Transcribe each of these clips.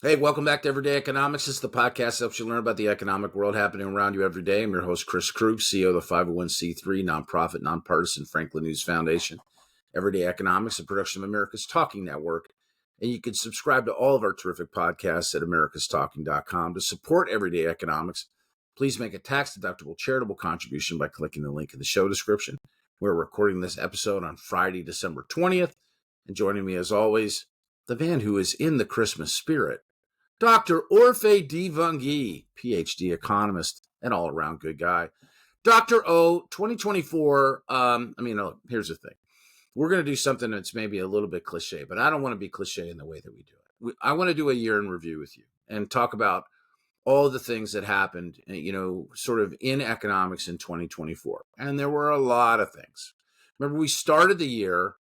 Hey, welcome back to Everyday Economics. This is the podcast that helps you learn about the economic world happening around you every day. I'm your host, Chris Krug, CEO of the 501c3 nonprofit, nonpartisan Franklin News Foundation. Everyday Economics, a production of America's Talking Network. And you can subscribe to all of our terrific podcasts at americastalking.com. To support Everyday Economics, please make a tax-deductible charitable contribution by clicking the link in the show description. We're recording this episode on Friday, December 20th. And joining me, as always, the man who is in the Christmas spirit, Dr. Orphe Divounguy, PhD economist and all-around good guy. Dr. O, 2024, here's the thing. We're going to do something that's maybe a little bit cliche, but I don't want to be cliche in the way that we do it. I want to do a year in review with you and talk about all the things that happened, sort of in economics in 2024. And there were a lot of things. Remember, we started the year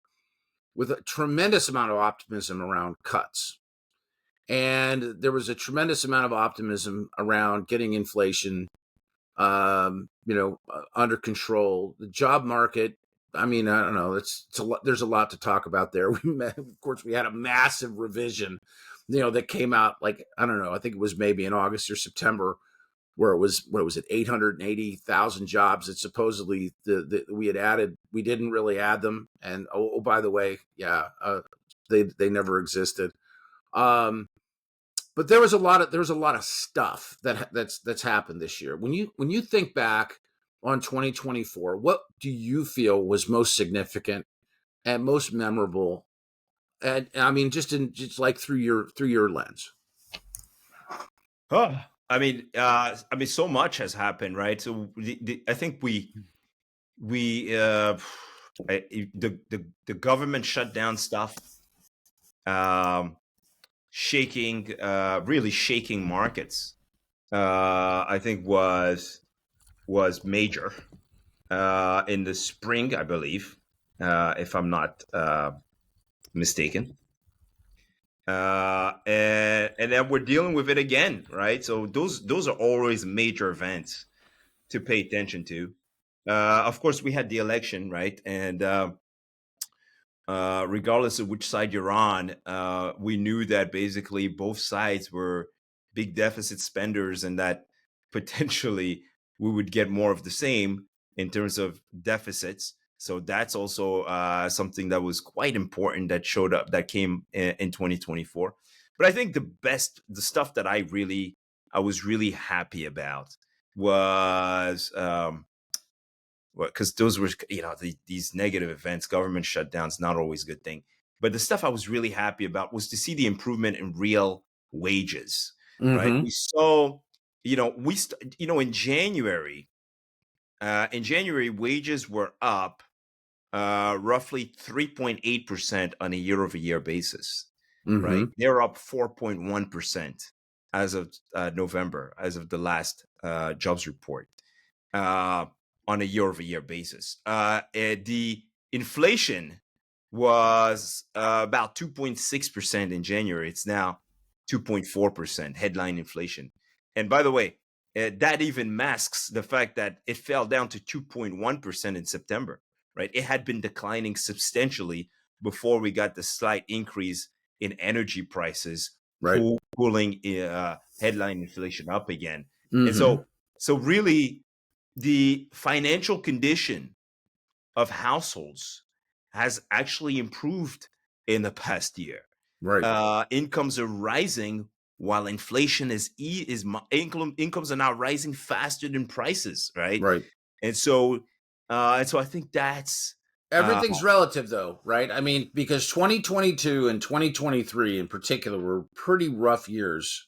with a tremendous amount of optimism around cuts. And there was a tremendous amount of optimism around getting inflation, under control. The job market, I don't know. There's a lot to talk about there. Of course, we had a massive revision, that came out I think it was maybe in August or September, where it was, 880,000 jobs that supposedly we had added. We didn't really add them. And by the way, they never existed. But there was a lot of stuff that's happened this year. When you think back on 2024, what do you feel was most significant and most memorable? And just like through your lens. Oh, so much has happened, right? So I think the government shutdown stuff, really shaking markets. I think was major in the spring, I believe, if I'm not mistaken. And then we're dealing with it again, right? So those are always major events to pay attention to. Of course, we had the election, right? And regardless of which side you're on, we knew that basically both sides were big deficit spenders, and that potentially we would get more of the same in terms of deficits. So that's also something that was quite important that showed up, that came in 2024. But I think the stuff that I was really happy about was, because those were, these negative events, government shutdowns, not always a good thing. But the stuff I was really happy about was to see the improvement in real wages, right? We saw, in January, wages were up roughly 3.8% on a year-over-year basis, right? They're up 4.1% as of November, as of the last jobs report, on a year-over-year basis. The inflation was about 2.6% in January. It's now 2.4% headline inflation. And by the way, that even masks the fact that it fell down to 2.1% in September, right? It had been declining substantially before we got the slight increase in energy prices, Right. pulling headline inflation up again. And so really, the financial condition of households has actually improved in the past year. Right. Incomes are rising while inflation incomes are now rising faster than prices, right? Right. And so I think that's Everything's relative, though, right? Because 2022 and 2023 in particular were pretty rough years,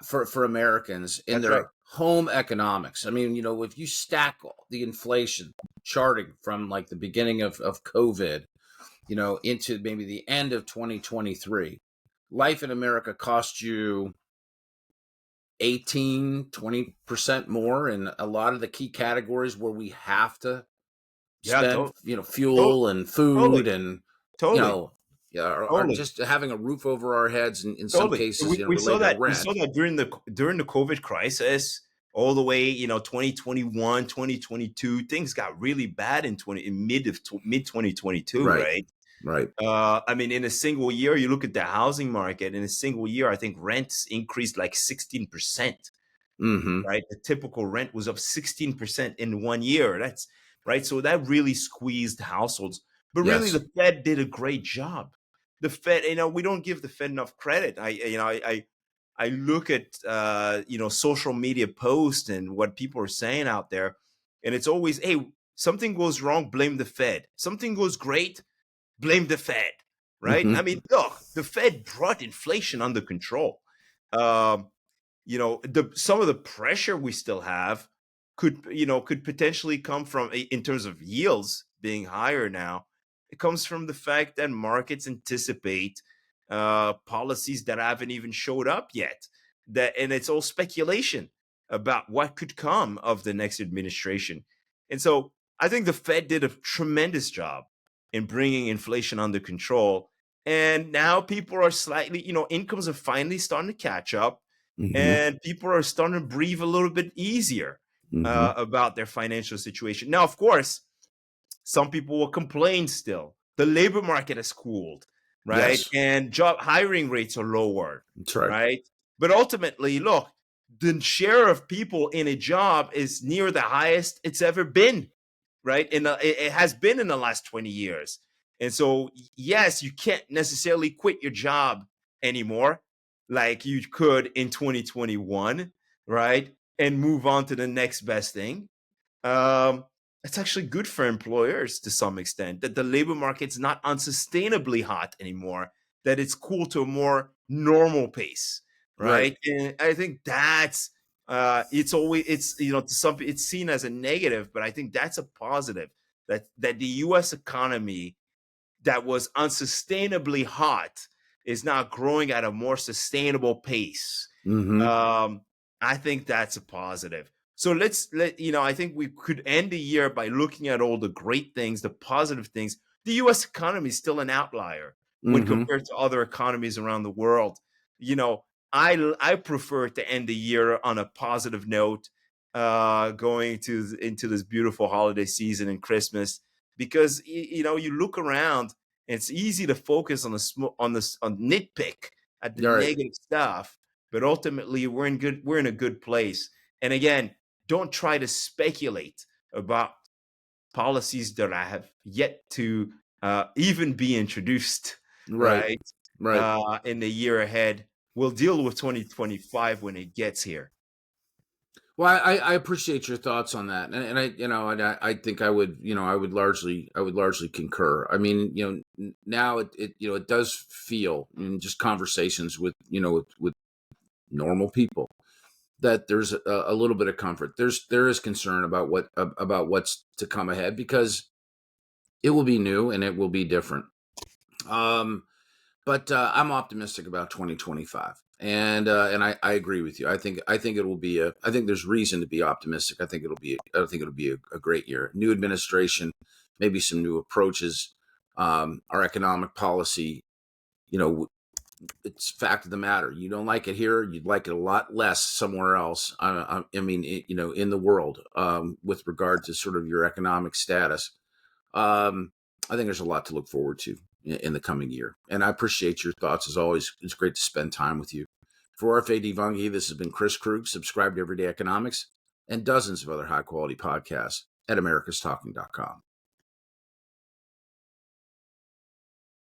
for Americans in their home economics. If you stack the inflation charting from like the beginning of COVID, into maybe the end of 2023, life in America cost you 18-20% more in a lot of the key categories where we have to spend, fuel and food and, or just having a roof over our heads in some cases, we saw that rent. We saw that during the COVID crisis, all the way, 2021, 2022, things got really bad in mid 2022, right? Right. I mean, in a single year, you look at the housing market. In a single year, I think rents increased like 16%. Mm-hmm. Right? The typical rent was up 16% in 1 year. That's right. So that really squeezed households. But really, Yes. the Fed did a great job. The Fed, we don't give the Fed enough credit. I look at social media posts and what people are saying out there, and it's always, hey, something goes wrong, blame the Fed. Something goes great, blame the Fed. Right? Mm-hmm. I mean, look, the Fed brought inflation under control. Um, some of the pressure we still have could potentially come from, in terms of yields being higher now, it comes from the fact that markets anticipate policies that haven't even showed up yet, and it's all speculation about what could come of the next administration. And so I think the Fed did a tremendous job in bringing inflation under control, and now people are slightly, incomes are finally starting to catch up, Mm-hmm. and people are starting to breathe a little bit easier Mm-hmm. about their financial situation. Now, of course, some people will complain still. The labor market has cooled, right? Yes. And job hiring rates are lower, That's right. right? But ultimately, look, the share of people in a job is near the highest it's ever been, right? It has been in the last 20 years. And so, yes, you can't necessarily quit your job anymore like you could in 2021, right? And move on to the next best thing. um, it's actually good for employers to some extent that the labor market's not unsustainably hot anymore, that it's cool to a more normal pace, Right. right? And I think that's it's always, it's to some it's seen as a negative, but I think that's a positive, that the US economy that was unsustainably hot is now growing at a more sustainable pace. Mm-hmm. Um, I think that's a positive. So I think we could end the year by looking at all the great things, the positive things. The US economy is still an outlier when Mm-hmm. compared to other economies around the world. You know, I prefer to end the year on a positive note, going into this beautiful holiday season and Christmas, because you look around and it's easy to focus on on nitpick at the All right. negative stuff, but ultimately we're in a good place. And again, don't try to speculate about policies that I have yet to even be introduced, Right. right? Right. In the year ahead, we'll deal with 2025 when it gets here. Well, I appreciate your thoughts on that, and I think I would largely concur. I mean, now it does feel in just conversations with with normal people that there's a little bit of comfort. There is concern about about what's to come ahead, because it will be new and it will be different. Um, but I'm optimistic about 2025, and I agree with you. I think it will be I think there's reason to be optimistic. I think it'll be a great year. New administration, maybe some new approaches. Our economic policy, you know, it's fact of the matter. You don't like it here, you'd like it a lot less somewhere else. I mean, in the world, with regard to sort of your economic status. Um, I think there's a lot to look forward to in the coming year. And I appreciate your thoughts as always. It's great to spend time with you. For Orphe Divounguy, this has been Chris Krug. Subscribe to Everyday Economics and dozens of other high quality podcasts at americastalking.com.